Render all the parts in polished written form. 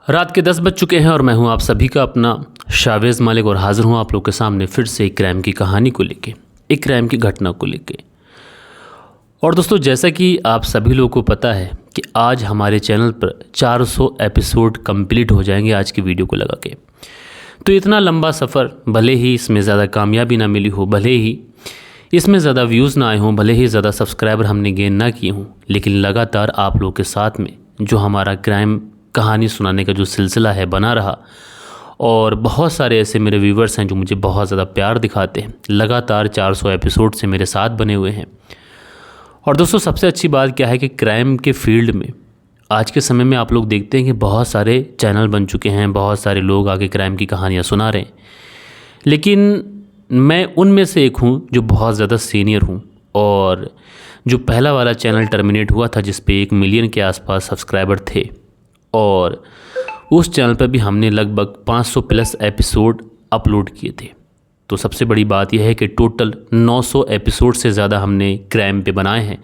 रात के 10 बज चुके हैं और मैं हूं आप सभी का अपना शावेज़ मालिक और हाज़िर हूं आप लोग के सामने फिर से एक क्राइम की कहानी को लेके, एक क्राइम की घटना को लेके। और दोस्तों, जैसा कि आप सभी लोगों को पता है कि आज हमारे चैनल पर 400 एपिसोड कंप्लीट हो जाएंगे आज की वीडियो को लगा के। तो इतना लंबा सफ़र, भले ही इसमें ज़्यादा कामयाबी ना मिली हो, भले ही इसमें ज़्यादा व्यूज़ ना आए हों, भले ही ज़्यादा सब्सक्राइबर हमने गेन ना किए हों, लेकिन लगातार आप लोगों के साथ में जो हमारा क्राइम कहानी सुनाने का जो सिलसिला है बना रहा। और बहुत सारे ऐसे मेरे व्यूवर्स हैं जो मुझे बहुत ज़्यादा प्यार दिखाते हैं, लगातार 400 एपिसोड से मेरे साथ बने हुए हैं। और दोस्तों, सबसे अच्छी बात क्या है कि क्राइम के फील्ड में आज के समय में आप लोग देखते हैं कि बहुत सारे चैनल बन चुके हैं, बहुत सारे लोग आगे क्राइम की कहानियाँ सुना रहे हैं, लेकिन मैं उनमें से एक हूँ जो बहुत ज़्यादा सीनियर हूँ। और जो पहला वाला चैनल टर्मिनेट हुआ था जिस पे 1 मिलियन के आसपास सब्सक्राइबर थे, और उस चैनल पर भी हमने लगभग 500 प्लस एपिसोड अपलोड किए थे। तो सबसे बड़ी बात यह है कि टोटल 900 एपिसोड से ज़्यादा हमने क्राइम पे बनाए हैं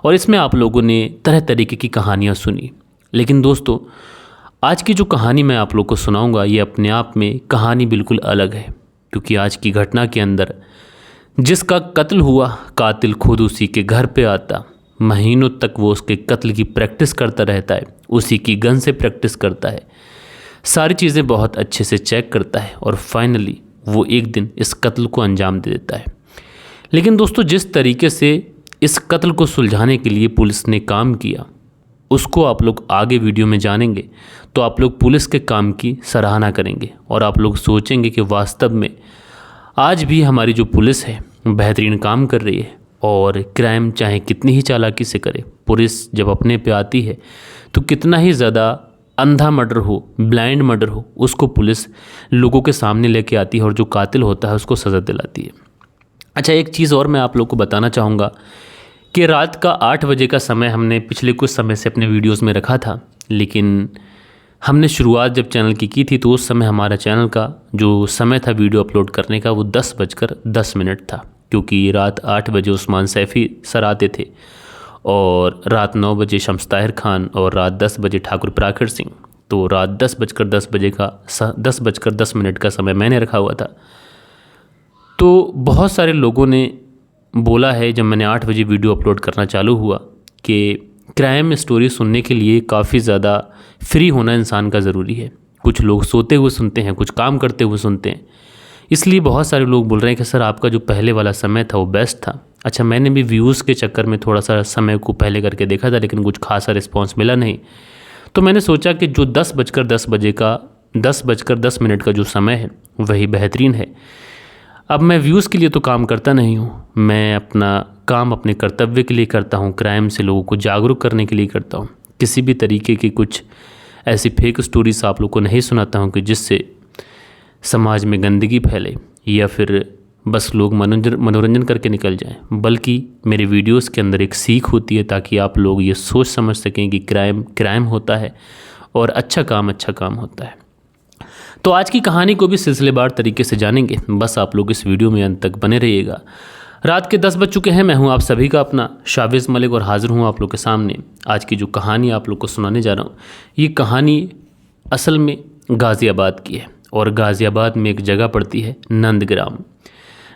और इसमें आप लोगों ने तरह तरीके की कहानियाँ सुनी। लेकिन दोस्तों, आज की जो कहानी मैं आप लोग को सुनाऊंगा ये अपने आप में कहानी बिल्कुल अलग है, क्योंकि आज की घटना के अंदर जिसका कत्ल हुआ, कातिल खुद उसी के घर पे आता, महीनों तक वो उसके कत्ल की प्रैक्टिस करता रहता है, उसी की गन से प्रैक्टिस करता है, सारी चीज़ें बहुत अच्छे से चेक करता है और फाइनली वो एक दिन इस कत्ल को अंजाम दे देता है। लेकिन दोस्तों, जिस तरीके से इस कत्ल को सुलझाने के लिए पुलिस ने काम किया उसको आप लोग आगे वीडियो में जानेंगे तो आप लोग पुलिस के काम की सराहना करेंगे और आप लोग सोचेंगे कि वास्तव में आज भी हमारी जो पुलिस है बेहतरीन काम कर रही है। और क्राइम चाहे कितनी ही चालाकी से करे, पुलिस जब अपने पे आती है तो कितना ही ज़्यादा अंधा मर्डर हो, ब्लाइंड मर्डर हो, उसको पुलिस लोगों के सामने लेके आती है और जो कातिल होता है उसको सज़ा दिलाती है। अच्छा, एक चीज़ और मैं आप लोग को बताना चाहूँगा कि रात का 8 बजे का समय हमने पिछले कुछ समय से अपने वीडियोस में रखा था, लेकिन हमने शुरुआत जब चैनल की थी तो उस समय हमारा चैनल का जो समय था वीडियो अपलोड करने का वो 10:10 था, क्योंकि रात 8 बजे उस्मान सैफ़ी सर आते थे और रात 9 बजे शम्स ताहिर खान और रात 10 बजे ठाकुर प्राखर सिंह। तो रात 10:10 का समय मैंने रखा हुआ था। तो बहुत सारे लोगों ने बोला है जब मैंने 8 बजे वीडियो अपलोड करना चालू हुआ कि क्राइम स्टोरी सुनने के लिए काफ़ी ज़्यादा फ्री होना इंसान का ज़रूरी है। कुछ लोग सोते हुए सुनते हैं, कुछ काम करते हुए सुनते हैं, इसलिए बहुत सारे लोग बोल रहे हैं कि सर आपका जो पहले वाला समय था वो बेस्ट था। अच्छा, मैंने भी व्यूज़ के चक्कर में थोड़ा सा समय को पहले करके देखा था, लेकिन कुछ खासा रिस्पांस मिला नहीं। तो मैंने सोचा कि जो 10:10 का जो समय है वही बेहतरीन है। अब मैं व्यूज़ के लिए तो काम करता नहीं हूँ, मैं अपना काम अपने कर्तव्य के लिए करता हूँ, क्राइम से लोगों को जागरूक करने के लिए करता हूँ। किसी भी तरीके की कुछ ऐसी फेक स्टोरीज आप लोग को नहीं सुनाता हूँ कि जिससे समाज में गंदगी फैले या फिर बस लोग मनोरंजन करके निकल जाएं, बल्कि मेरे वीडियोस के अंदर एक सीख होती है ताकि आप लोग ये सोच समझ सकें कि क्राइम होता है और अच्छा काम होता है। तो आज की कहानी को भी सिलसिलेवार तरीके से जानेंगे, बस आप लोग इस वीडियो में अंत तक बने रहिएगा। रात के 10 बज चुके हैं, मैं हूं आप सभी का अपना शावेज़ मालिक और हाज़िर हूं आप लोग के सामने। आज की जो कहानी आप लोग को सुनाने जा रहा हूं, ये कहानी असल में गाज़ियाबाद की है और गाज़ियाबाद में एक जगह पड़ती है नंदग्राम।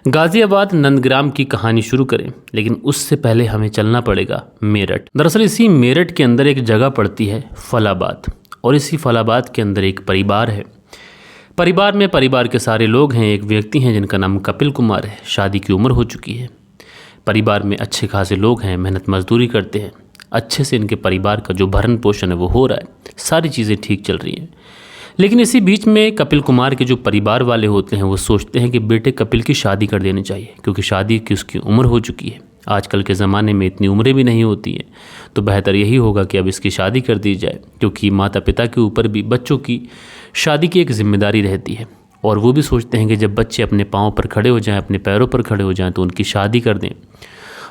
गाज़ियाबाद नंदग्राम की कहानी शुरू करें, लेकिन उससे पहले हमें चलना पड़ेगा मेरठ। दरअसल इसी मेरठ के अंदर एक जगह पड़ती है फलाबाद, और इसी फलाबाद के अंदर एक परिवार है। परिवार के सारे लोग हैं। एक व्यक्ति हैं जिनका नाम कपिल कुमार है, शादी की उम्र हो चुकी है। परिवार में अच्छे खासे लोग हैं, मेहनत मजदूरी करते हैं, अच्छे से इनके परिवार का जो भरण पोषण है वो हो रहा है, सारी चीज़ें ठीक चल रही हैं। लेकिन इसी बीच में कपिल कुमार के जो परिवार वाले होते हैं वो सोचते हैं कि बेटे कपिल की शादी कर देनी चाहिए, क्योंकि शादी की उसकी उम्र हो चुकी है। आजकल के ज़माने में इतनी उम्रें भी नहीं होती हैं, तो बेहतर यही होगा कि अब इसकी शादी कर दी जाए, क्योंकि माता पिता के ऊपर भी बच्चों की शादी की एक जिम्मेदारी रहती है। और वो भी सोचते हैं कि जब बच्चे अपने पाँव पर खड़े हो जाएं, अपने पैरों पर खड़े हो जाएं, तो उनकी शादी कर दें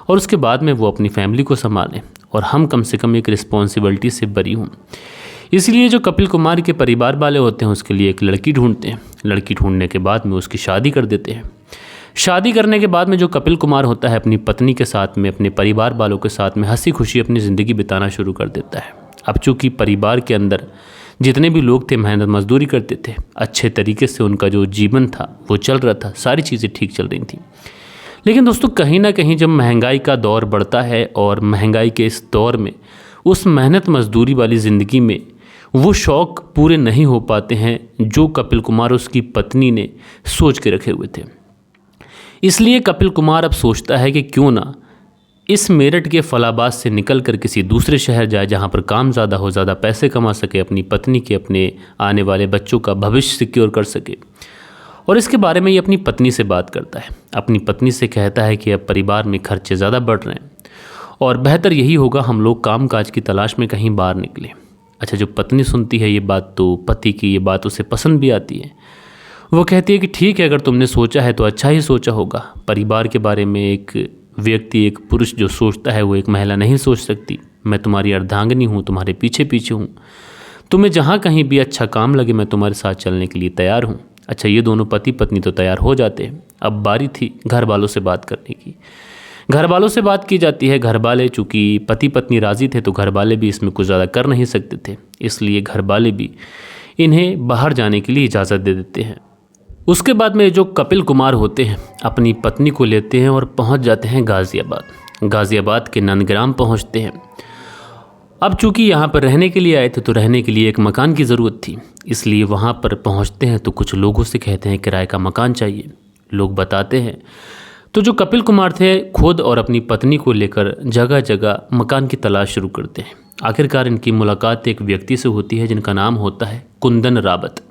और उसके बाद में वो अपनी फैमिली को संभालें और हम कम से कम एक रिस्पॉन्सिबिलिटी से बरी हूँ। इसलिए जो कपिल कुमार के परिवार वाले होते हैं उसके लिए एक लड़की ढूंढते हैं। लड़की ढूंढने के बाद में उसकी शादी कर देते हैं। शादी करने के बाद में जो कपिल कुमार होता है अपनी पत्नी के साथ में, अपने परिवार वालों के साथ में हंसी खुशी अपनी ज़िंदगी बिताना शुरू कर देता है। अब चूँकि परिवार के अंदर जितने भी लोग थे मेहनत मजदूरी करते थे, अच्छे तरीके से उनका जो जीवन था वो चल रहा था, सारी चीज़ें ठीक चल रही थी। लेकिन दोस्तों कहीं ना कहीं जब महंगाई का दौर बढ़ता है और महंगाई के इस दौर में उस मेहनत मजदूरी वाली ज़िंदगी में वो शौक़ पूरे नहीं हो पाते हैं जो कपिल कुमार और उसकी पत्नी ने सोच के रखे हुए थे। इसलिए कपिल कुमार अब सोचता है कि क्यों ना इस मेरठ के फलाबाद से निकल कर किसी दूसरे शहर जाए जहाँ पर काम ज़्यादा हो, ज़्यादा पैसे कमा सके, अपनी पत्नी के, अपने आने वाले बच्चों का भविष्य सिक्योर कर सके। और इसके बारे में ये अपनी पत्नी से बात करता है। अपनी पत्नी से कहता है कि अब परिवार में खर्चे ज़्यादा बढ़ रहे हैं और बेहतर यही होगा हम लोग काम काज की तलाश में कहीं बाहर निकलें। अच्छा, जो पत्नी सुनती है ये बात तो पति की ये बात उसे पसंद भी आती है। वो कहती है कि ठीक है, अगर तुमने सोचा है तो अच्छा ही सोचा होगा। परिवार के बारे में एक व्यक्ति, एक पुरुष जो सोचता है वो एक महिला नहीं सोच सकती। मैं तुम्हारी अर्धांगिनी हूँ, तुम्हारे पीछे पीछे हूँ, तुम्हें जहाँ कहीं भी अच्छा काम लगे मैं तुम्हारे साथ चलने के लिए तैयार हूँ। अच्छा, ये दोनों पति पत्नी तो तैयार हो जाते हैं। अब बारी थी घर वालों से बात करने की। घर वालों से बात की जाती है। घर वाले चूँकि पति पत्नी राज़ी थे तो घर वाले भी इसमें कुछ ज़्यादा कर नहीं सकते थे, इसलिए घर वाले भी इन्हें बाहर जाने के लिए इजाज़त दे देते हैं। उसके बाद में जो कपिल कुमार होते हैं अपनी पत्नी को लेते हैं और पहुंच जाते हैं गाज़ियाबाद। गाज़ियाबाद के नंदग्राम पहुंचते हैं। अब चूँकि यहाँ पर रहने के लिए आए थे तो रहने के लिए एक मकान की ज़रूरत थी, इसलिए वहाँ पर पहुँचते हैं तो कुछ लोगों से कहते हैं किराए का मकान चाहिए। लोग बताते हैं तो जो कपिल कुमार थे खुद और अपनी पत्नी को लेकर जगह जगह मकान की तलाश शुरू करते हैं। आखिरकार इनकी मुलाकात एक व्यक्ति से होती है जिनका नाम होता है कुंदन रावत।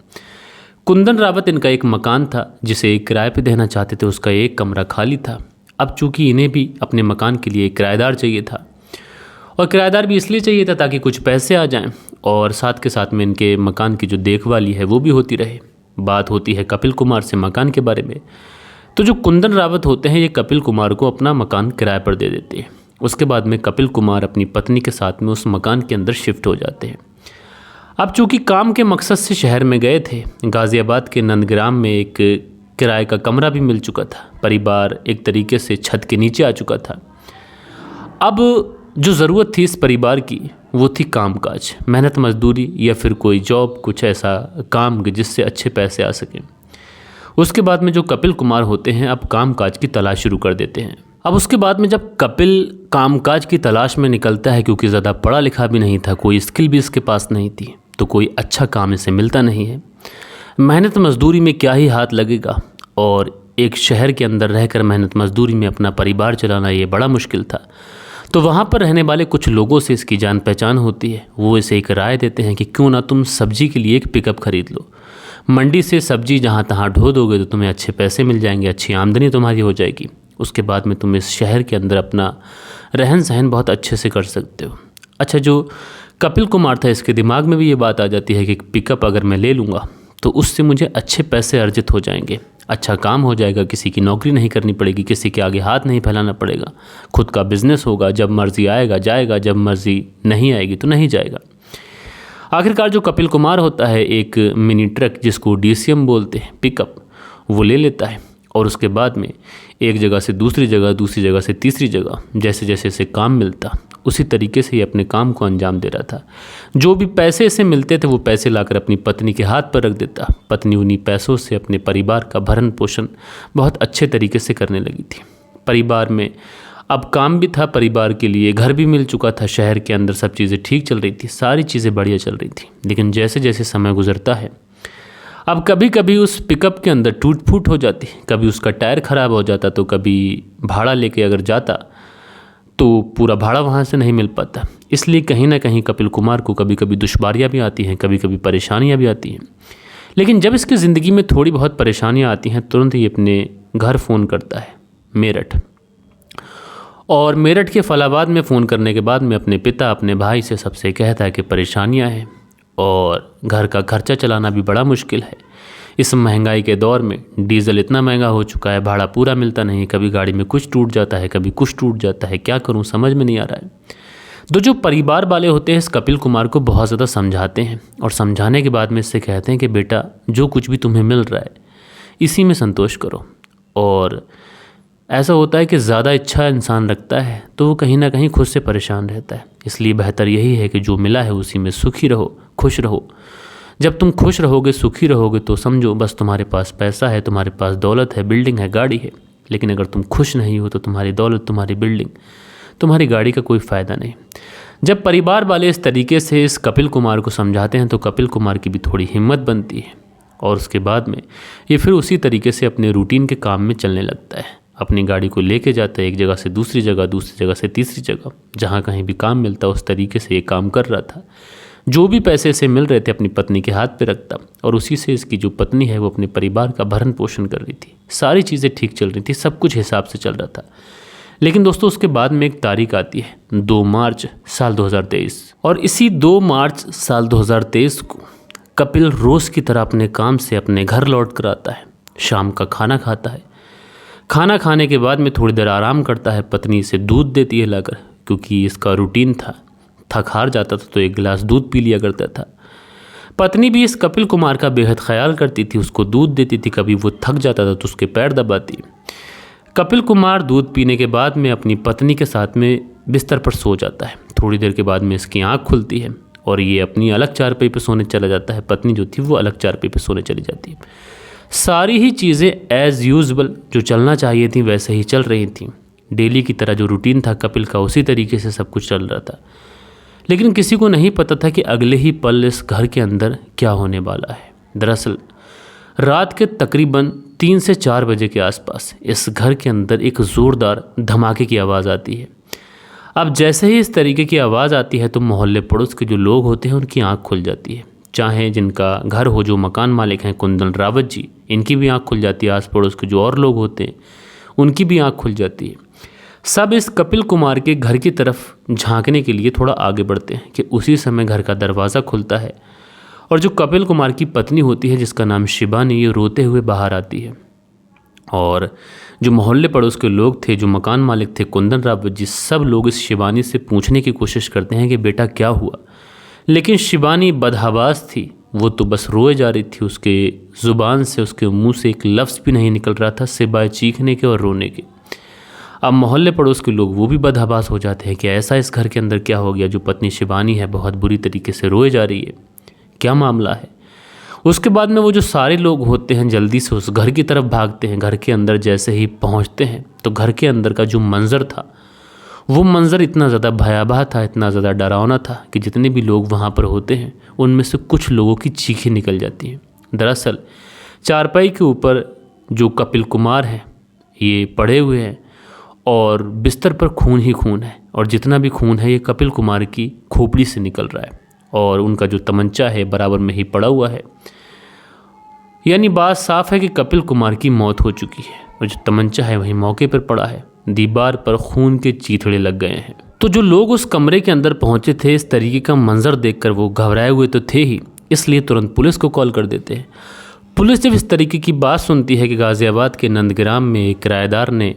कुंदन रावत इनका एक मकान था जिसे किराए पे देना चाहते थे। उसका एक कमरा खाली था। अब चूँकि इन्हें भी अपने मकान के लिए किराएदार चाहिए था और किराएदार भी इसलिए चाहिए था ताकि कुछ पैसे आ जाएं और साथ के साथ में इनके मकान की जो देखभाली है वो भी होती रहे। बात होती है कपिल कुमार से मकान के बारे में। तो जो कुंदन रावत होते हैं ये कपिल कुमार को अपना मकान किराए पर दे देते हैं। उसके बाद में कपिल कुमार अपनी पत्नी के साथ में उस मकान के अंदर शिफ्ट हो जाते हैं। अब चूँकि काम के मकसद से शहर में गए थे, गाज़ियाबाद के नंदग्राम में एक किराए का कमरा भी मिल चुका था। परिवार एक तरीके से छत के नीचे आ चुका था। अब जो ज़रूरत थी इस परिवार की वो थी कामकाज, मेहनत मजदूरी या फिर कोई जॉब, कुछ ऐसा काम जिससे अच्छे पैसे आ सकें। उसके बाद में जो कपिल कुमार होते हैं अब कामकाज की तलाश शुरू कर देते हैं। अब उसके बाद में जब कपिल कामकाज की तलाश में निकलता है, क्योंकि ज़्यादा पढ़ा लिखा भी नहीं था, कोई स्किल भी इसके पास नहीं थी, तो कोई अच्छा काम इसे मिलता नहीं है। मेहनत मजदूरी में क्या ही हाथ लगेगा और एक शहर के अंदर रहकर मेहनत मजदूरी में अपना परिवार चलाना ये बड़ा मुश्किल था। तो वहाँ पर रहने वाले कुछ लोगों से इसकी जान पहचान होती है। वो इसे एक राय देते हैं कि क्यों ना तुम सब्जी के लिए एक पिकअप खरीद लो। मंडी से सब्जी जहाँ तहाँ ढो दोगे तो तुम्हें अच्छे पैसे मिल जाएंगे, अच्छी आमदनी तुम्हारी हो जाएगी। उसके बाद में तुम इस शहर के अंदर अपना रहन सहन बहुत अच्छे से कर सकते हो। अच्छा, जो कपिल कुमार था इसके दिमाग में भी ये बात आ जाती है कि पिकअप अगर मैं ले लूँगा तो उससे मुझे अच्छे पैसे अर्जित हो जाएंगे, अच्छा काम हो जाएगा, किसी की नौकरी नहीं करनी पड़ेगी, किसी के आगे हाथ नहीं फैलाना पड़ेगा, खुद का बिजनेस होगा, जब मर्जी आएगा जाएगा, जब मर्जी नहीं आएगी तो नहीं जाएगा। आखिरकार जो कपिल कुमार होता है एक मिनी ट्रक जिसको डीसीएम बोलते हैं, पिकअप, वो ले लेता है और उसके बाद में एक जगह से दूसरी जगह, दूसरी जगह से तीसरी जगह, जैसे जैसे इसे काम मिलता उसी तरीके से ये अपने काम को अंजाम दे रहा था। जो भी पैसे इसे मिलते थे वो पैसे लाकर अपनी पत्नी के हाथ पर रख देता। पत्नी उन्हीं पैसों से अपने परिवार का भरण पोषण बहुत अच्छे तरीके से करने लगी थी। परिवार में अब काम भी था, परिवार के लिए घर भी मिल चुका था, शहर के अंदर सब चीज़ें ठीक चल रही थी, सारी चीज़ें बढ़िया चल रही थी। लेकिन जैसे जैसे समय गुजरता है अब कभी कभी उस पिकअप के अंदर टूट फूट हो जाती, कभी उसका टायर ख़राब हो जाता, तो कभी भाड़ा लेके अगर जाता तो पूरा भाड़ा वहाँ से नहीं मिल पाता। इसलिए कहीं ना कहीं कपिल कुमार को कभी कभी दुश्वारियाँ भी आती हैं, कभी कभी परेशानियाँ भी आती हैं। लेकिन जब इसकी ज़िंदगी में थोड़ी बहुत परेशानियाँ आती हैं तुरंत ही अपने घर फ़ोन करता है, मेरठ। और मेरठ के फलाबाद में फ़ोन करने के बाद में अपने पिता, अपने भाई से सबसे कहता है कि परेशानियाँ हैं और घर का खर्चा चलाना भी बड़ा मुश्किल है। इस महंगाई के दौर में डीजल इतना महंगा हो चुका है, भाड़ा पूरा मिलता नहीं, कभी गाड़ी में कुछ टूट जाता है, कभी कुछ टूट जाता है, क्या करूं समझ में नहीं आ रहा है। तो जो परिवार वाले होते हैं इस कपिल कुमार को बहुत ज़्यादा समझाते हैं और समझाने के बाद में इससे कहते हैं कि बेटा जो कुछ भी तुम्हें मिल रहा है इसी में संतोष करो। और ऐसा होता है कि ज़्यादा इच्छा इंसान रखता है तो वो कहीं ना कहीं खुद से परेशान रहता है। इसलिए बेहतर यही है कि जो मिला है उसी में सुखी रहो, खुश रहो जब तुम खुश रहोगे, सुखी रहोगे, तो समझो बस तुम्हारे पास पैसा है, तुम्हारे पास दौलत है, बिल्डिंग है, गाड़ी है। लेकिन अगर तुम खुश नहीं हो तो तुम्हारी दौलत, तुम्हारी बिल्डिंग, तुम्हारी गाड़ी का कोई फ़ायदा नहीं। जब परिवार वाले इस तरीके से इस कपिल कुमार को समझाते हैं तो कपिल कुमार की भी थोड़ी हिम्मत बनती है और उसके बाद में ये फिर उसी तरीके से अपने रूटीन के काम में चलने लगता है। अपनी गाड़ी को लेके जाता है एक जगह से दूसरी जगह, दूसरी जगह से तीसरी जगह, जहाँ कहीं भी काम मिलता उस तरीके से ये काम कर रहा था। जो भी पैसे से मिल रहे थे अपनी पत्नी के हाथ पे रखता और उसी से इसकी जो पत्नी है वो अपने परिवार का भरण पोषण कर रही थी। सारी चीज़ें ठीक चल रही थी, सब कुछ हिसाब से चल रहा था। लेकिन दोस्तों उसके बाद में एक तारीख आती है 2 मार्च साल 2023 और इसी 2 मार्च साल 2023 को कपिल रोज़ की तरह अपने काम से अपने घर लौट कर आता है। शाम का खाना खाता है। खाना खाने के बाद में थोड़ी देर आराम करता है। पत्नी इसे दूध देती है लाकर, क्योंकि इसका रूटीन था, थक हार जाता था तो एक गिलास दूध पी लिया करता था। पत्नी भी इस कपिल कुमार का बेहद ख्याल करती थी, उसको दूध देती थी। कभी वो थक जाता था तो उसके पैर दबाती। कपिल कुमार दूध पीने के बाद में अपनी पत्नी के साथ में बिस्तर पर सो जाता है। थोड़ी देर के बाद में इसकी आंख खुलती है और ये अपनी अलग चारपाई पर सोने चला जाता है। पत्नी जो थी वो अलग चारपाई पर सोने चली जाती है। सारी ही चीज़ें एज़ यूजुअल जो चलना चाहिए थी वैसे ही चल रही थी। डेली की तरह जो रूटीन था कपिल का उसी तरीके से सब कुछ चल रहा था। लेकिन किसी को नहीं पता था कि अगले ही पल इस घर के अंदर क्या होने वाला है। दरअसल रात के तकरीबन 3 से 4 बजे के आसपास इस घर के अंदर एक ज़ोरदार धमाके की आवाज़ आती है। अब जैसे ही इस तरीके की आवाज़ आती है तो मोहल्ले पड़ोस के जो लोग होते हैं उनकी आंख खुल जाती है। चाहे जिनका घर हो, जो मकान मालिक हैं कुंदन रावत जी, इनकी भी आंख खुल जाती है। आस पड़ोस के जो और लोग होते हैं उनकी भी आंख खुल जाती है। सब इस कपिल कुमार के घर की तरफ झांकने के लिए थोड़ा आगे बढ़ते हैं कि उसी समय घर का दरवाज़ा खुलता है और जो कपिल कुमार की पत्नी होती है जिसका नाम शिबानी, ये रोते हुए बाहर आती है। और जो मोहल्ले पड़ोस के लोग थे, जो मकान मालिक थे कुंदन रावत जी, सब लोग इस शिबानी से पूछने की कोशिश करते हैं कि बेटा क्या हुआ। लेकिन शिबानी बदहवास थी, वो तो बस रोए जा रही थी। उसके ज़ुबान से, उसके मुंह से एक लफ्ज़ भी नहीं निकल रहा था सिवाय चीखने के और रोने के। अब मोहल्ले पड़ोस के लोग वो भी बदहवास हो जाते हैं कि ऐसा इस घर के अंदर क्या हो गया, जो पत्नी शिबानी है बहुत बुरी तरीके से रोए जा रही है, क्या मामला है। उसके बाद में वो जो सारे लोग होते हैं जल्दी से उस घर की तरफ भागते हैं। घर के अंदर जैसे ही पहुंचते हैं तो घर के अंदर का जो मंज़र था वो मंज़र इतना ज़्यादा भयावह था, इतना ज़्यादा डरावना था कि जितने भी लोग वहाँ पर होते हैं उनमें से कुछ लोगों की चीखें निकल जाती हैं। दरअसल चारपाई के ऊपर जो कपिल कुमार हैं ये पड़े हुए हैं और बिस्तर पर खून ही खून है और जितना भी खून है ये कपिल कुमार की खोपड़ी से निकल रहा है और उनका जो तमंचा है बराबर में ही पड़ा हुआ है। यानी बात साफ है कि कपिल कुमार की मौत हो चुकी है और जो तमंचा है वही मौके पर पड़ा है। दीवार पर खून के चीथड़े लग गए हैं। तो जो लोग उस कमरे के अंदर पहुंचे थे इस तरीके का मंजर देखकर वो घबराए हुए तो थे ही, इसलिए तुरंत पुलिस को कॉल कर देते हैं। पुलिस जब इस तरीके की बात सुनती है कि गाज़ियाबाद के नंदग्राम में एक किराएदार ने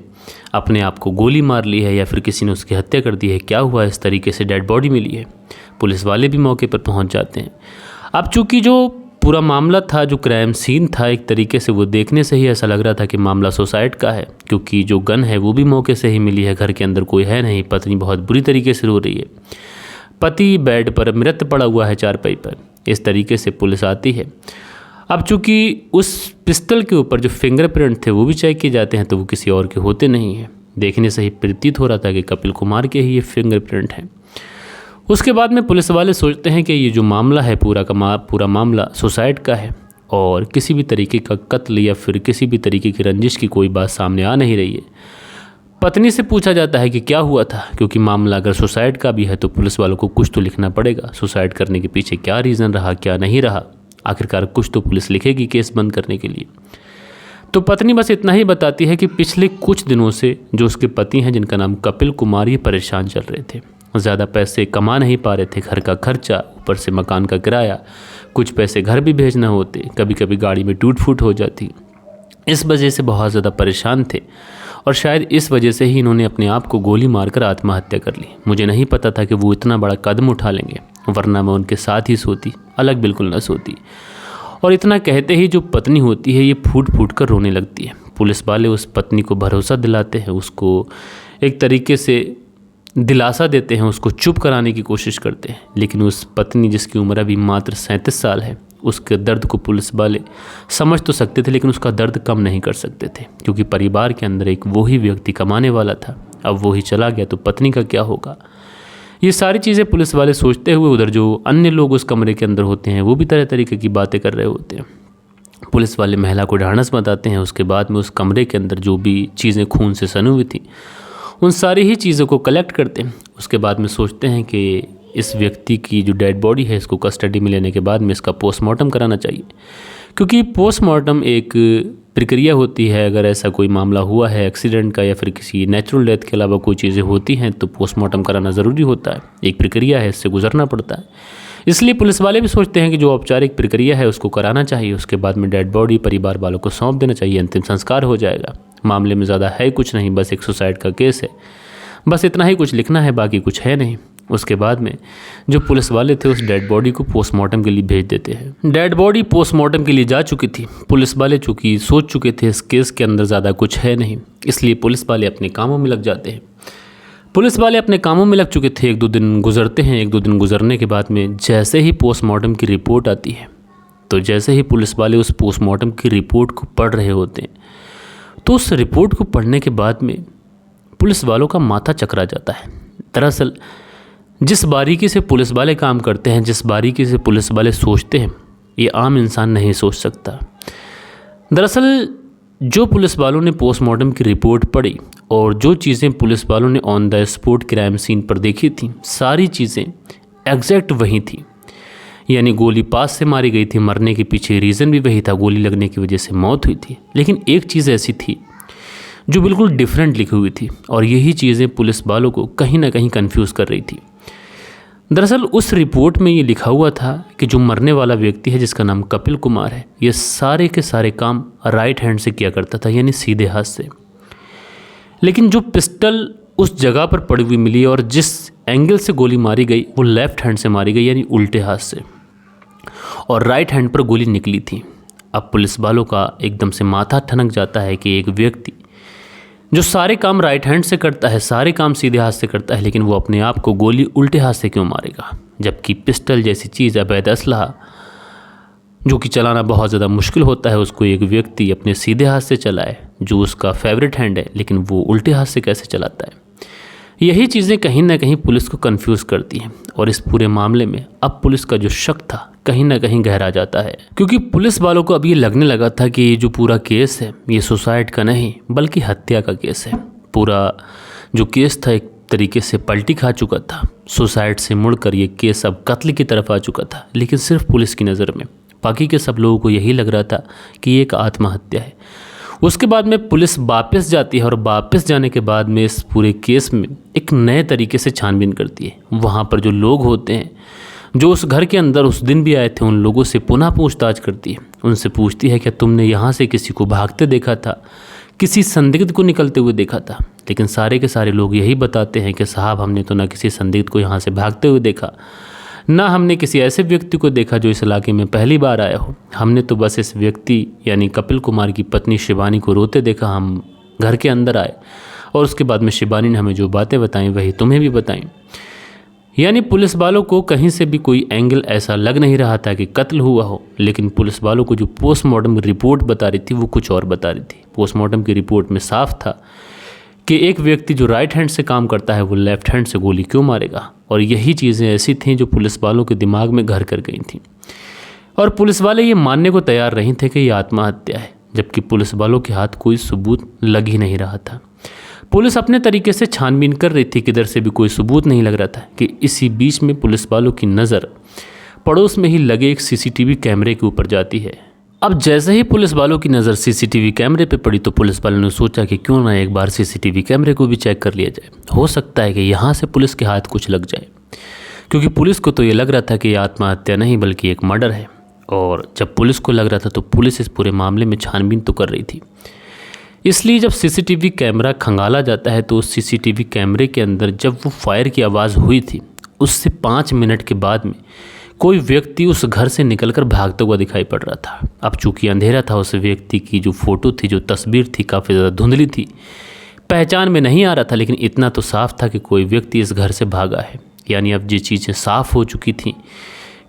अपने आप को गोली मार ली है या फिर किसी ने उसकी हत्या कर दी है, क्या हुआ, इस तरीके से डेड बॉडी मिली है, पुलिस वाले भी मौके पर पहुंच जाते हैं। अब चूंकि जो पूरा मामला था, जो क्राइम सीन था, एक तरीके से वो देखने से ही ऐसा लग रहा था कि मामला सुसाइड का है, क्योंकि जो गन है वो भी मौके से ही मिली है। घर के अंदर कोई है नहीं। पत्नी बहुत बुरी तरीके से रो रही है। पति बेड पर मृत पड़ा हुआ है चारपाई पर। इस तरीके से पुलिस आती है। अब चूंकि उस पिस्टल के ऊपर जो फिंगरप्रिंट थे वो भी चेक किए जाते हैं तो वो किसी और के होते नहीं हैं। देखने से ही प्रतीत हो रहा था कि कपिल कुमार के ही ये फिंगरप्रिंट हैं। उसके बाद में पुलिस वाले सोचते हैं कि ये जो मामला है पूरा मामला सुसाइड का है और किसी भी तरीके का कत्ल या फिर किसी भी तरीके की रंजिश की कोई बात सामने आ नहीं रही है। पत्नी से पूछा जाता है कि क्या हुआ था, क्योंकि मामला अगर सुसाइड का भी है तो पुलिस वालों को कुछ तो लिखना पड़ेगा। सुसाइड करने के पीछे क्या रीज़न रहा, क्या नहीं रहा, आखिरकार कुछ तो पुलिस लिखेगी केस बंद करने के लिए। तो पत्नी बस इतना ही बताती है कि पिछले कुछ दिनों से जो उसके पति हैं जिनका नाम कपिल कुमार, ये परेशान चल रहे थे। ज़्यादा पैसे कमा नहीं पा रहे थे, घर का खर्चा, ऊपर से मकान का किराया, कुछ पैसे घर भी भेजना होते, कभी कभी गाड़ी में टूट फूट हो जाती। इस वजह से बहुत ज़्यादा परेशान थे और शायद इस वजह से ही इन्होंने अपने आप को गोली मारकर आत्महत्या कर ली। मुझे नहीं पता था कि वो इतना बड़ा कदम उठा लेंगे, वरना मैं उनके साथ ही सोती, अलग बिल्कुल न सोती। और इतना कहते ही जो पत्नी होती है ये फूट फूट कर रोने लगती है। पुलिस वाले उस पत्नी को भरोसा दिलाते हैं, उसको एक तरीके से दिलासा देते हैं, उसको चुप कराने की कोशिश करते हैं। लेकिन उस पत्नी जिसकी उम्र अभी मात्र 37 साल है, उसके दर्द को पुलिस वाले समझ तो सकते थे, लेकिन उसका दर्द कम नहीं कर सकते थे, क्योंकि परिवार के अंदर एक वो ही व्यक्ति कमाने वाला था। अब वो ही चला गया तो पत्नी का क्या होगा। ये सारी चीज़ें पुलिस वाले सोचते हुए उधर जो अन्य लोग उस कमरे के अंदर होते हैं वो भी तरह तरीके की बातें कर रहे होते हैं। पुलिस वाले महिला को ढाढ़स बताते हैं। उसके बाद में उस कमरे के अंदर जो भी चीज़ें खून से सनी हुई थी उन सारी ही चीज़ों को कलेक्ट करते हैं। उसके बाद में सोचते हैं कि इस व्यक्ति की जो डेड बॉडी है इसको कस्टडी में लेने के बाद में इसका पोस्टमार्टम कराना चाहिए, क्योंकि पोस्टमार्टम एक प्रक्रिया होती है। अगर ऐसा कोई मामला हुआ है एक्सीडेंट का या फिर किसी नेचुरल डेथ के अलावा कोई चीज़ें होती हैं तो पोस्टमार्टम कराना ज़रूरी होता है। एक प्रक्रिया है, इससे गुजरना पड़ता है। इसलिए पुलिस वाले भी सोचते हैं कि जो औपचारिक प्रक्रिया है उसको कराना चाहिए। उसके बाद में डेड बॉडी परिवार वालों को सौंप देना चाहिए, अंतिम संस्कार हो जाएगा। मामले में ज़्यादा है कुछ नहीं, बस एक सुसाइड का केस है, बस इतना ही कुछ लिखना है, बाकी कुछ है नहीं। उसके बाद में जो पुलिस वाले थे उस डेड बॉडी को पोस्टमार्टम के लिए भेज देते हैं। डेड बॉडी पोस्टमार्टम के लिए जा चुकी थी। पुलिस वाले चूँकि सोच चुके थे इस केस के अंदर ज़्यादा कुछ है नहीं, इसलिए पुलिस वाले अपने कामों में लग जाते हैं। पुलिस वाले अपने कामों में लग चुके थे। 1-2 दिन गुजरते हैं। 1-2 दिन गुजरने के बाद में जैसे ही पोस्टमार्टम की रिपोर्ट आती है, तो जैसे ही पुलिस वाले उस पोस्टमार्टम की रिपोर्ट को पढ़ रहे होते हैं, तो उस रिपोर्ट को पढ़ने के बाद में पुलिस वालों का माथा चकरा जाता है। दरअसल जिस बारीकी से पुलिस वाले काम करते हैं, जिस बारीकी से पुलिस वाले सोचते हैं, ये आम इंसान नहीं सोच सकता। दरअसल जो पुलिस वालों ने पोस्टमार्टम की रिपोर्ट पढ़ी और जो चीज़ें पुलिस वालों ने on the spot crime scene पर देखी थी, सारी चीज़ें एग्जैक्ट वही थी। यानी गोली पास से मारी गई थी, मरने के पीछे रीज़न भी वही था, गोली लगने की वजह से मौत हुई थी। लेकिन एक चीज़ ऐसी थी जो बिल्कुल डिफरेंट लिखी हुई थी और यही चीज़ें पुलिस वालों को कहीं ना कहीं कंफ्यूज कर रही थी। दरअसल उस रिपोर्ट में ये लिखा हुआ था कि जो मरने वाला व्यक्ति है जिसका नाम कपिल कुमार है, ये सारे के सारे काम राइट हैंड से किया करता था, यानी सीधे हाथ से। लेकिन जो पिस्टल उस जगह पर पड़ी हुई मिली और जिस एंगल से गोली मारी गई वो लेफ्ट हैंड से मारी गई, यानी उल्टे हाथ से, और राइट हैंड पर गोली निकली थी। अब पुलिस वालों का एकदम से माथा ठनक जाता है कि एक व्यक्ति जो सारे काम राइट हैंड से करता है, सारे काम सीधे हाथ से करता है, लेकिन वो अपने आप को गोली उल्टे हाथ से क्यों मारेगा, जबकि पिस्टल जैसी चीज़, अवैध असलहा जो कि चलाना बहुत ज़्यादा मुश्किल होता है, उसको एक व्यक्ति अपने सीधे हाथ से चलाए जो उसका फेवरेट हैंड है, लेकिन वो उल्टे हाथ से कैसे चलाता है। यही चीज़ें कहीं ना कहीं पुलिस को कंफ्यूज करती हैं और इस पूरे मामले में अब पुलिस का जो शक था कहीं ना कहीं गहरा जाता है, क्योंकि पुलिस वालों को अब ये लगने लगा था कि ये जो पूरा केस है ये सुसाइड का नहीं बल्कि हत्या का केस है। पूरा जो केस था एक तरीके से पलटी खा चुका था। सुसाइड से मुड़कर ये केस अब कत्ल की तरफ आ चुका था, लेकिन सिर्फ पुलिस की नज़र में। बाकी के सब लोगों को यही लग रहा था कि ये एक आत्महत्या है। उसके बाद में पुलिस वापस जाती है और वापस जाने के बाद में इस पूरे केस में एक नए तरीके से छानबीन करती है। वहाँ पर जो लोग होते हैं जो उस घर के अंदर उस दिन भी आए थे, उन लोगों से पुनः पूछताछ करती है। उनसे पूछती है क्या तुमने यहाँ से किसी को भागते देखा था, किसी संदिग्ध को निकलते हुए देखा था। लेकिन सारे के सारे लोग यही बताते हैं कि साहब हमने तो ना किसी संदिग्ध को यहाँ से भागते हुए देखा, ना हमने किसी ऐसे व्यक्ति को देखा जो इस इलाके में पहली बार आया हो। हमने तो बस इस व्यक्ति यानी कपिल कुमार की पत्नी शिवानी को रोते देखा। हम घर के अंदर आए और उसके बाद में शिवानी ने हमें जो बातें बताई वही तुम्हें भी बताई। यानी पुलिस वालों को कहीं से भी कोई एंगल ऐसा लग नहीं रहा था कि कत्ल हुआ हो, लेकिन पुलिस वालों को जो पोस्टमार्टम की रिपोर्ट बता रही थी वो कुछ और बता रही थी। पोस्टमार्टम की रिपोर्ट में साफ था कि एक व्यक्ति जो राइट हैंड से काम करता है वो लेफ्ट हैंड से गोली क्यों मारेगा। और यही चीज़ें ऐसी थीं जो पुलिस वालों के दिमाग में घर कर गई थीं और पुलिस वाले ये मानने को तैयार नहीं थे कि ये आत्महत्या है, जबकि पुलिस वालों के हाथ कोई सबूत लग ही नहीं रहा था। पुलिस अपने तरीके से छानबीन कर रही थी, किधर से भी कोई सबूत नहीं लग रहा था कि इसी बीच में पुलिस वालों की नज़र पड़ोस में ही लगे एक सीसीटीवी कैमरे के ऊपर जाती है। अब जैसे ही पुलिस वालों की नज़र सीसीटीवी कैमरे पे पड़ी तो पुलिस वालों ने सोचा कि क्यों ना एक बार सीसीटीवी कैमरे को भी चेक कर लिया जाए। हो सकता है कि यहाँ से पुलिस के हाथ कुछ लग जाए, क्योंकि पुलिस को तो ये लग रहा था कि ये आत्महत्या नहीं बल्कि एक मर्डर है। और जब पुलिस को लग रहा था तो पुलिस इस पूरे मामले में छानबीन तो कर रही थी। इसलिए जब सीसीटीवी कैमरा खंगाला जाता है तो उस सीसीटीवी कैमरे के अंदर जब वो फायर की आवाज़ हुई थी उससे 5 मिनट के बाद में कोई व्यक्ति उस घर से निकलकर भागता हुआ दिखाई पड़ रहा था। अब चूंकि अंधेरा था, उस व्यक्ति की जो फ़ोटो थी, जो तस्वीर थी, काफ़ी ज़्यादा धुंधली थी, पहचान में नहीं आ रहा था, लेकिन इतना तो साफ था कि कोई व्यक्ति इस घर से भागा है। यानी अब ये चीज़ें साफ़ हो चुकी थी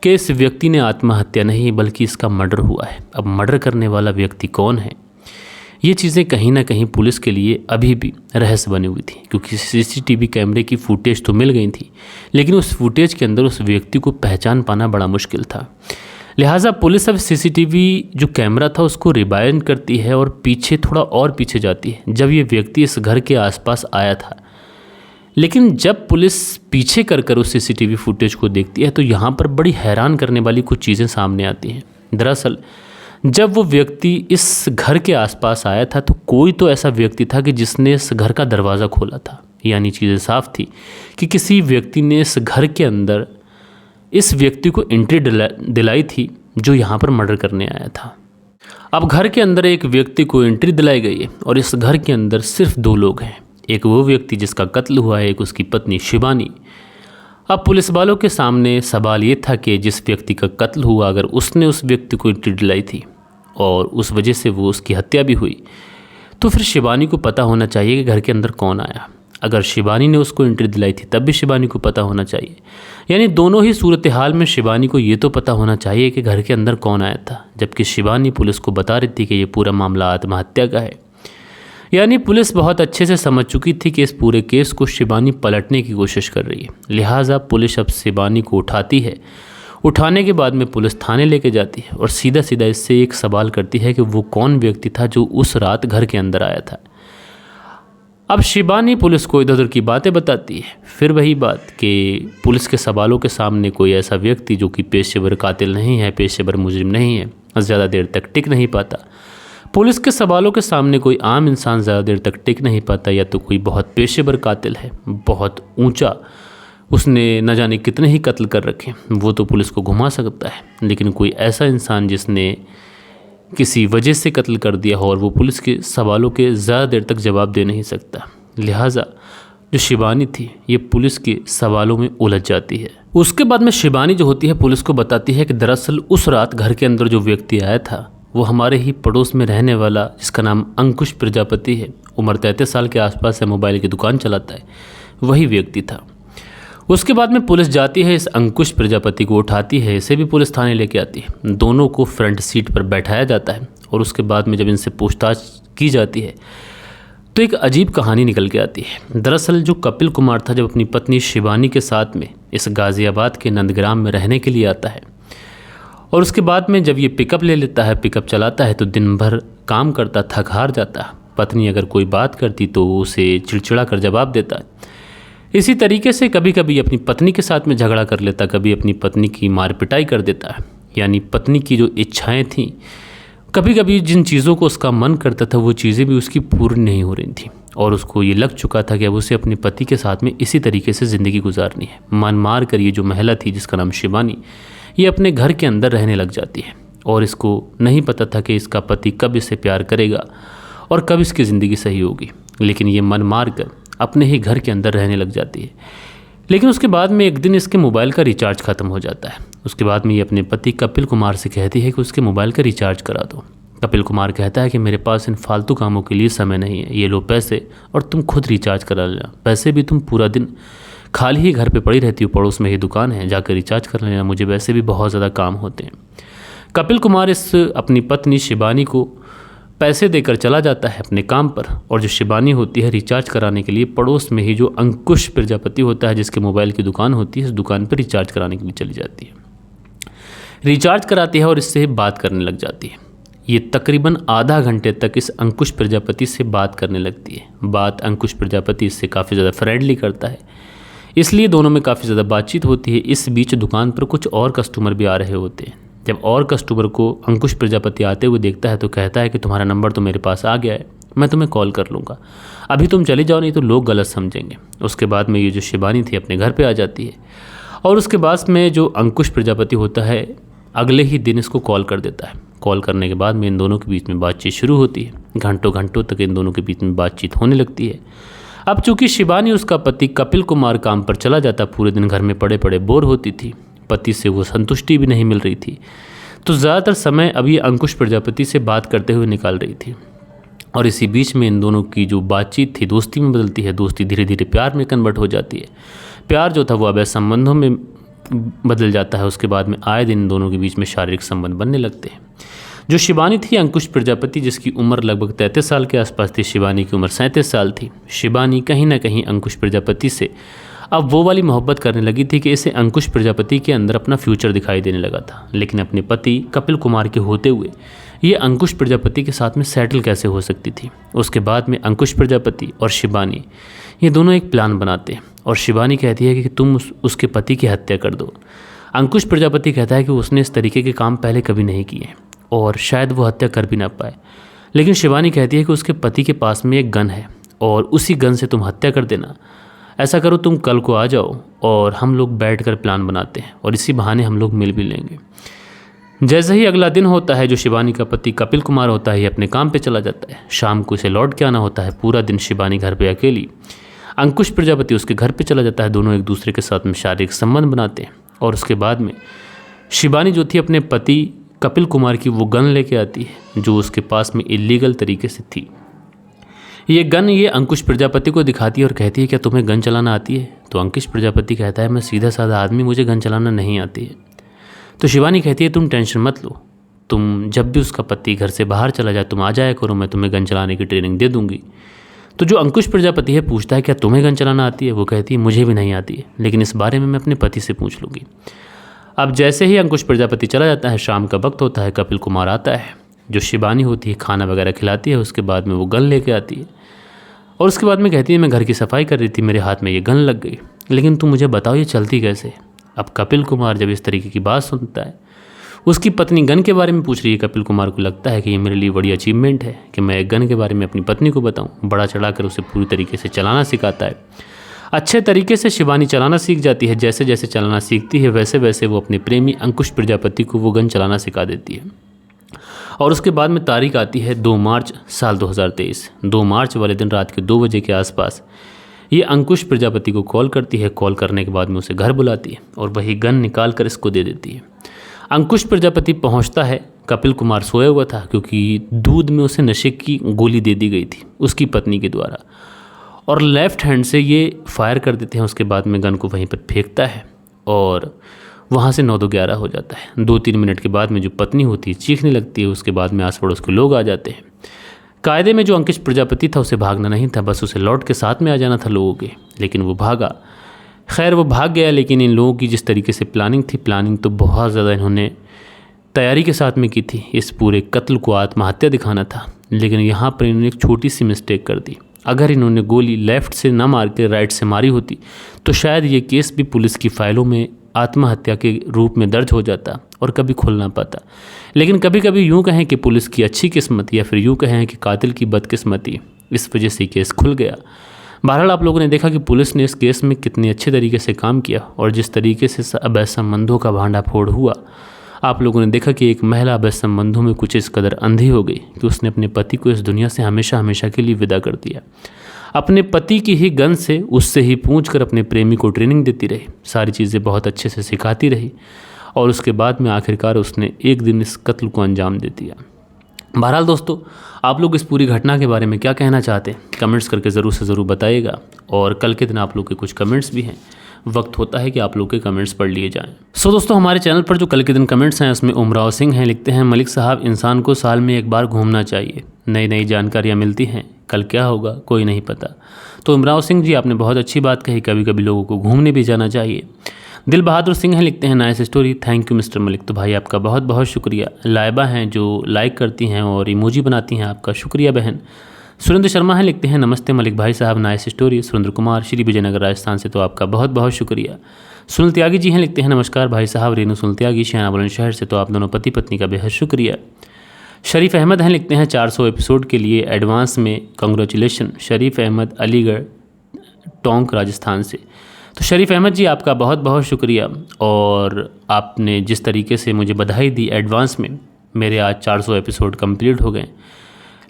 कि इस व्यक्ति ने आत्महत्या नहीं बल्कि इसका मर्डर हुआ है। अब मर्डर करने वाला व्यक्ति कौन है, ये चीज़ें कहीं ना कहीं पुलिस के लिए अभी भी रहस्य बनी हुई थी, क्योंकि सीसीटीवी कैमरे की फुटेज तो मिल गई थी, लेकिन उस फुटेज के अंदर उस व्यक्ति को पहचान पाना बड़ा मुश्किल था। लिहाजा पुलिस अब सीसीटीवी जो कैमरा था उसको रिवाइंड करती है और पीछे, थोड़ा और पीछे जाती है, जब ये व्यक्ति इस घर के आसपास आया था। लेकिन जब पुलिस पीछे कर उस सीसीटीवी फुटेज को देखती है तो यहाँ पर बड़ी हैरान करने वाली कुछ चीज़ें सामने आती हैं। दरअसल जब वो व्यक्ति इस घर के आसपास आया था तो कोई तो ऐसा व्यक्ति था कि जिसने इस घर का दरवाज़ा खोला था, यानी चीज़ें साफ थी कि किसी व्यक्ति ने इस घर के अंदर इस व्यक्ति को एंट्री दिलाई थी जो यहाँ पर मर्डर करने आया था। अब घर के अंदर एक व्यक्ति को एंट्री दिलाई गई है और इस घर के अंदर सिर्फ 2 लोग हैं, एक वो व्यक्ति जिसका कत्ल हुआ है, एक उसकी पत्नी शिबानी। अब पुलिस वालों के सामने सवाल ये था कि जिस व्यक्ति का कत्ल हुआ, अगर उसने उस व्यक्ति को एंट्री दिलाई थी और उस वजह से वो उसकी हत्या भी हुई, तो फिर शिबानी को पता होना चाहिए कि घर के अंदर कौन आया। अगर शिबानी ने उसको एंट्री दिलाई थी तब भी शिबानी को पता होना चाहिए, यानी दोनों ही सूरत हाल में शिबानी को ये तो पता होना चाहिए कि घर के अंदर कौन आया था, जबकि शिबानी पुलिस को बता रही थी कि ये पूरा मामला आत्महत्या का है। यानी पुलिस बहुत अच्छे से समझ चुकी थी कि इस पूरे केस को शिबानी पलटने की कोशिश कर रही है। लिहाजा पुलिस अब शिबानी को उठाती है। उठाने के बाद में पुलिस थाने लेके जाती है और सीधा सीधा इससे एक सवाल करती है कि वो कौन व्यक्ति था जो उस रात घर के अंदर आया था। अब शिबानी पुलिस को इधर उधर की बातें बताती है। फिर वही बात कि पुलिस के सवालों के सामने कोई ऐसा व्यक्ति जो कि पेशेवर कातिल नहीं है, पेशेवर मुजरिम नहीं है, ज़्यादा देर तक टिक नहीं पाता। पुलिस के सवालों के सामने कोई आम इंसान ज़्यादा देर तक टिक नहीं पाता, या तो कोई बहुत पेशेवर कातिल है, बहुत ऊंचा, उसने न जाने कितने ही कत्ल कर रखे, वो तो पुलिस को घुमा सकता है, लेकिन कोई ऐसा इंसान जिसने किसी वजह से कत्ल कर दिया हो और वो पुलिस के सवालों के ज़्यादा देर तक जवाब दे नहीं सकता। लिहाजा जो शिबानी थी ये पुलिस के सवालों में उलझ जाती है। उसके बाद में शिबानी जो होती है पुलिस को बताती है कि दरअसल उस रात घर के अंदर जो व्यक्ति आया था वो हमारे ही पड़ोस में रहने वाला, जिसका नाम अंकुश प्रजापति है, उम्र 33 साल के आसपास है, मोबाइल की दुकान चलाता है, वही व्यक्ति था। उसके बाद में पुलिस जाती है, इस अंकुश प्रजापति को उठाती है, इसे भी पुलिस थाने लेके आती है। दोनों को फ्रंट सीट पर बैठाया जाता है और उसके बाद में जब इनसे पूछताछ की जाती है तो एक अजीब कहानी निकल के आती है। दरअसल जो कपिल कुमार था जब अपनी पत्नी शिबानी के साथ में इस गाज़ियाबाद के नंदग्राम में रहने के लिए आता है और उसके बाद में जब ये पिकअप ले लेता है, पिकअप चलाता है, तो दिन भर काम करता, थक हार जाता। पत्नी अगर कोई बात करती तो उसे चिड़चिड़ा कर जवाब देता। इसी तरीके से कभी कभी अपनी पत्नी के साथ में झगड़ा कर लेता, कभी अपनी पत्नी की मार पिटाई कर देता। यानी पत्नी की जो इच्छाएं थीं, कभी कभी जिन चीज़ों को उसका मन करता था वो चीज़ें भी उसकी पूरी नहीं हो रही थी और उसको ये लग चुका था कि अब उसे अपने पति के साथ में इसी तरीके से ज़िंदगी गुजारनी है। मन मार कर ये जो महिला थी जिसका नाम शिबानी, ये अपने घर के अंदर रहने लग जाती है और इसको नहीं पता था कि इसका पति कब इससे प्यार करेगा और कब इसकी ज़िंदगी सही होगी, लेकिन ये मन मार कर अपने ही घर के अंदर रहने लग जाती है। लेकिन उसके बाद में एक दिन इसके मोबाइल का रिचार्ज ख़त्म हो जाता है। उसके बाद में ये अपने पति कपिल कुमार से कहती है कि उसके मोबाइल का रिचार्ज करा दो। कपिल कुमार कहता है कि मेरे पास इन फालतू कामों के लिए समय नहीं है, ये लो पैसे और तुम खुद रिचार्ज करा लेना। पैसे भी तुम पूरा दिन खाली ही घर पे पड़ी रहती हो, पड़ोस में ही दुकान है, जाकर रिचार्ज कर लेना, मुझे वैसे भी बहुत ज़्यादा काम होते हैं। कपिल कुमार इस अपनी पत्नी शिबानी को पैसे देकर चला जाता है अपने काम पर और जो शिबानी होती है रिचार्ज कराने के लिए पड़ोस में ही जो अंकुश प्रजापति होता है जिसके मोबाइल की दुकान होती है, इस दुकान पर रिचार्ज कराने के लिए चली जाती है। रिचार्ज कराती है और इससे बात करने लग जाती है। ये तकरीबन आधा घंटे तक इस अंकुश प्रजापति से बात करने लगती है। बात अंकुश प्रजापति इससे काफ़ी ज़्यादा फ्रेंडली करता है, इसलिए दोनों में काफ़ी ज़्यादा बातचीत होती है। इस बीच दुकान पर कुछ और कस्टमर भी आ रहे होते हैं। जब और कस्टमर को अंकुश प्रजापति आते हुए देखता है तो कहता है कि तुम्हारा नंबर तो मेरे पास आ गया है, मैं तुम्हें कॉल कर लूँगा, अभी तुम चली जाओ नहीं तो लोग गलत समझेंगे। उसके बाद में ये जो शिबानी थी अपने घर पे आ जाती है और उसके बाद में जो अंकुश प्रजापति होता है अगले ही दिन इसको कॉल कर देता है। कॉल करने के बाद में इन दोनों के बीच में बातचीत शुरू होती है। घंटों घंटों तक इन दोनों के बीच में बातचीत होने लगती है। अब चूंकि शिबानी उसका पति कपिल कुमार काम पर चला जाता, पूरे दिन घर में पड़े पड़े बोर होती थी, पति से वो संतुष्टि भी नहीं मिल रही थी, तो ज़्यादातर समय अब ये अंकुश प्रजापति से बात करते हुए निकाल रही थी। और इसी बीच में इन दोनों की जो बातचीत थी दोस्ती में बदलती है, दोस्ती धीरे धीरे प्यार में कन्वर्ट हो जाती है। प्यार जो था वो अब संबंधों में बदल जाता है। उसके बाद में आए दिन इन दोनों के बीच में शारीरिक संबंध बनने लगते हैं। जो शिबानी थी अंकुश प्रजापति, जिसकी उम्र लगभग 33 साल के आसपास थी, शिबानी की उम्र 37 साल थी। शिबानी कहीं ना कहीं अंकुश प्रजापति से अब वो वाली मोहब्बत करने लगी थी कि इसे अंकुश प्रजापति के अंदर अपना फ्यूचर दिखाई देने लगा था। लेकिन अपने पति कपिल कुमार के होते हुए ये अंकुश प्रजापति के साथ में सेटल कैसे हो सकती थी। उसके बाद में अंकुश प्रजापति और शिबानी ये दोनों एक प्लान बनाते हैं और शिबानी कहती है कि तुम उसके पति की हत्या कर दो। अंकुश प्रजापति कहता है कि उसने इस तरीके के काम पहले कभी नहीं किए और शायद वो हत्या कर भी ना पाए। लेकिन शिबानी कहती है कि उसके पति के पास में एक गन है और उसी गन से तुम हत्या कर देना। ऐसा करो, तुम कल को आ जाओ और हम लोग बैठकर प्लान बनाते हैं और इसी बहाने हम लोग मिल भी लेंगे। जैसे ही अगला दिन होता है, जो शिबानी का पति कपिल कुमार होता है, ये अपने काम पे चला जाता है। शाम को इसे लौट के आना होता है। पूरा दिन शिबानी घर पे अकेली, अंकुश प्रजापति उसके घर पे चला जाता है। दोनों एक दूसरे के साथ में शारीरिक संबंध बनाते हैं और उसके बाद में शिबानी जो थी अपने पति कपिल कुमार की वो गन लेके आती है जो उसके पास में इलीगल तरीके से थी। ये गन ये अंकुश प्रजापति को दिखाती है और कहती है क्या तुम्हें गन चलाना आती है? तो अंकुश प्रजापति कहता है मैं सीधा साधा आदमी, मुझे गन चलाना नहीं आती है। तो शिबानी कहती है तुम टेंशन मत लो, तुम जब भी उसका पति घर से बाहर चला जाए तुम आ जाया करो, मैं तुम्हें गन चलाने की ट्रेनिंग दे दूंगी। तो जो अंकुश प्रजापति है पूछता है क्या तुम्हें गन चलाना आती है? वो कहती है मुझे भी नहीं आती है, लेकिन इस बारे में मैं अपने पति से पूछ लूँगी। अब जैसे ही अंकुश प्रजापति चला जाता है, शाम का वक्त होता है, कपिल कुमार आता है। जो शिबानी होती है खाना वगैरह खिलाती है, उसके बाद में वो गन लेके आती है और उसके बाद में कहती है मैं घर की सफाई कर रही थी, मेरे हाथ में ये गन लग गई, लेकिन तुम मुझे बताओ ये चलती कैसे? अब कपिल कुमार जब इस तरीके की बात सुनता है, उसकी पत्नी गन के बारे में पूछ रही है, कपिल कुमार को लगता है कि ये मेरे लिए बड़ी अचीवमेंट है कि मैं एक गन के बारे में अपनी पत्नी को बताऊं। बड़ा चढ़ाकर उसे पूरी तरीके से चलाना सिखाता है। अच्छे तरीके से शिबानी चलाना सीख जाती है। जैसे जैसे चलाना सीखती है वैसे वैसे वो अपने प्रेमी अंकुश प्रजापति को वो गन चलाना सिखा देती है। और उसके बाद में तारीख आती है 2 मार्च साल 2023। 2 मार्च वाले दिन रात के 2 बजे के आसपास ये अंकुश प्रजापति को कॉल करती है। कॉल करने के बाद में उसे घर बुलाती है और वही गन निकाल कर इसको दे देती है। अंकुश प्रजापति पहुंचता है, कपिल कुमार सोया हुआ था क्योंकि दूध में उसे नशे की गोली दे दी गई थी उसकी पत्नी के द्वारा, और लेफ़्ट हैंड से ये फायर कर देते हैं। उसके बाद में गन को वहीं पर फेंकता है और वहाँ से 9-11 हो जाता है। 2-3 मिनट के बाद में जो पत्नी होती है चीखने लगती है। उसके बाद में आस पड़ोस के लोग आ जाते हैं। कायदे में जो अंकुश प्रजापति था उसे भागना नहीं था, बस उसे लौट के साथ में आ जाना था लोगों के, लेकिन वो भागा। खैर वो भाग गया, लेकिन इन लोगों की जिस तरीके से प्लानिंग थी, प्लानिंग तो बहुत ज़्यादा इन्होंने तैयारी के साथ में की थी। इस पूरे कत्ल को आत्महत्या दिखाना था, लेकिन यहाँ पर इन्होंने एक छोटी सी मिस्टेक कर दी। अगर इन्होंने गोली लेफ़्ट से ना मार के राइट से मारी होती तो शायद ये केस भी पुलिस की फाइलों में आत्महत्या के रूप में दर्ज हो जाता और कभी खुल ना पाता। लेकिन कभी कभी यूँ कहें कि पुलिस की अच्छी किस्मत या फिर यूँ कहें कि कातिल की बदकिस्मती, इस वजह से केस खुल गया। बहरहाल आप लोगों ने देखा कि पुलिस ने इस केस में कितने अच्छे तरीके से काम किया और जिस तरीके से अवैध संबंधों का भांडाफोड़ हुआ। आप लोगों ने देखा कि एक महिला अवैध संबंधों में कुछ इस कदर अंधी हो गई कि उसने अपने पति को इस दुनिया से हमेशा हमेशा के लिए विदा कर दिया। अपने पति की ही गन से उससे ही पूछ कर अपने प्रेमी को ट्रेनिंग देती रही, सारी चीज़ें बहुत अच्छे से सिखाती रही और उसके बाद में आखिरकार उसने एक दिन इस कत्ल को अंजाम दे दिया। बहरहाल दोस्तों, आप लोग इस पूरी घटना के बारे में क्या कहना चाहते हैं कमेंट्स करके ज़रूर से ज़रूर बताइएगा। और कल के दिन आप लोग के कुछ कमेंट्स भी हैं, वक्त होता है कि आप लोग के कमेंट्स पढ़ लिए जाएं। सो दोस्तों, हमारे चैनल पर जो कल के दिन कमेंट्स हैं उसमें उमराव सिंह हैं, लिखते हैं मलिक साहब इंसान को साल में एक बार घूमना चाहिए, नई नई जानकारियाँ मिलती हैं, कल क्या होगा कोई नहीं पता। तो उमराव सिंह जी आपने बहुत अच्छी बात कही, कभी कभी लोगों को घूमने भी जाना चाहिए। दिल बहादुर सिंह हैं, लिखते हैं nice story, thank you mister Malik. तो भाई आपका बहुत बहुत शुक्रिया। लाइबा हैं जो लाइक करती हैं और इमोजी बनाती हैं, आपका शुक्रिया बहन। सुरेंद्र शर्मा हैं, लिखते हैं नमस्ते मलिक भाई साहब, नाइस स्टोरी। सुरेंद्र कुमार श्री विजयनगर राजस्थान से, तो आपका बहुत बहुत शुक्रिया। सुनील त्यागी जी हैं, लिखते हैं नमस्कार भाई साहब, रेणु सुनील त्यागी शहना बुलंदशहर से, तो आप दोनों पति पत्नी का बेहद शुक्रिया। शरीफ अहमद हैं, लिखते हैं 400 एपिसोड के लिए एडवांस में कंग्रेचुलेशन। शरीफ अहमद अलीगढ़ टोंक राजस्थान से। तो शरीफ अहमद जी आपका बहुत बहुत शुक्रिया और आपने जिस तरीके से मुझे बधाई दी एडवांस में, मेरे आज 400 एपिसोड कंप्लीट हो गए।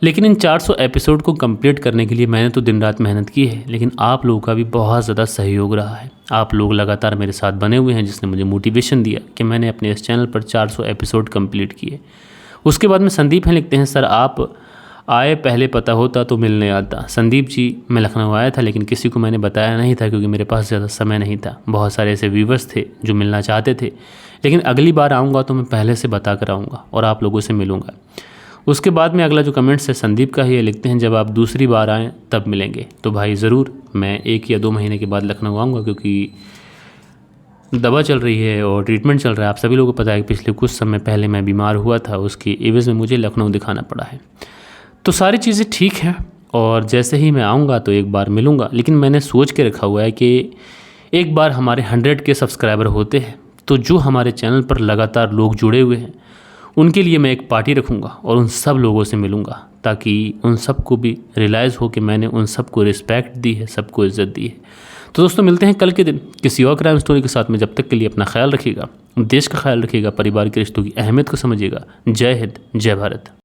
लेकिन इन 400 एपिसोड को कंप्लीट करने के लिए मैंने तो दिन रात मेहनत की है, लेकिन आप लोगों का भी बहुत ज़्यादा सहयोग रहा है। आप लोग लगातार मेरे साथ बने हुए हैं, जिसने मुझे मोटिवेशन दिया कि मैंने अपने इस चैनल पर 400 एपिसोड कंप्लीट किए। उसके बाद में संदीप हैं, लिखते हैं सर आप आए पहले पता होता तो मिलने आता। संदीप जी, मैं लखनऊ आया था लेकिन किसी को मैंने बताया नहीं था क्योंकि मेरे पास ज़्यादा समय नहीं था। बहुत सारे ऐसे व्यूवर्स थे जो मिलना चाहते थे, लेकिन अगली बार आऊँगा तो मैं पहले से बता कर आऊँगा और आप लोगों से मिलूँगा। उसके बाद में अगला जो कमेंट्स है संदीप का ही है, लिखते हैं जब आप दूसरी बार आएँ तब मिलेंगे। तो भाई ज़रूर, मैं 1 या 2 महीने के बाद लखनऊ आऊँगा क्योंकि दवा चल रही है और ट्रीटमेंट चल रहा है। आप सभी लोगों को पता है कि पिछले कुछ समय पहले मैं बीमार हुआ था, उसकी एवज़ में मुझे लखनऊ दिखाना पड़ा है। तो सारी चीज़ें ठीक हैं और जैसे ही मैं आऊँगा तो एक बार मिलूँगा। लेकिन मैंने सोच के रखा हुआ है कि एक बार हमारे 100 के सब्सक्राइबर होते हैं तो जो हमारे चैनल पर लगातार लोग जुड़े हुए हैं उनके लिए मैं एक पार्टी रखूँगा और उन सब लोगों से मिलूँगा, ताकि उन सबको भी रियलाइज़ हो कि मैंने उन सबको रिस्पेक्ट दी है, सबको इज़्ज़त दी है। तो दोस्तों मिलते हैं कल के दिन किसी और क्राइम स्टोरी के साथ में। जब तक के लिए अपना ख्याल रखिएगा, देश का ख्याल रखिएगा, परिवार के रिश्तों की अहमियत को समझिएगा। जय हिंद, जय भारत।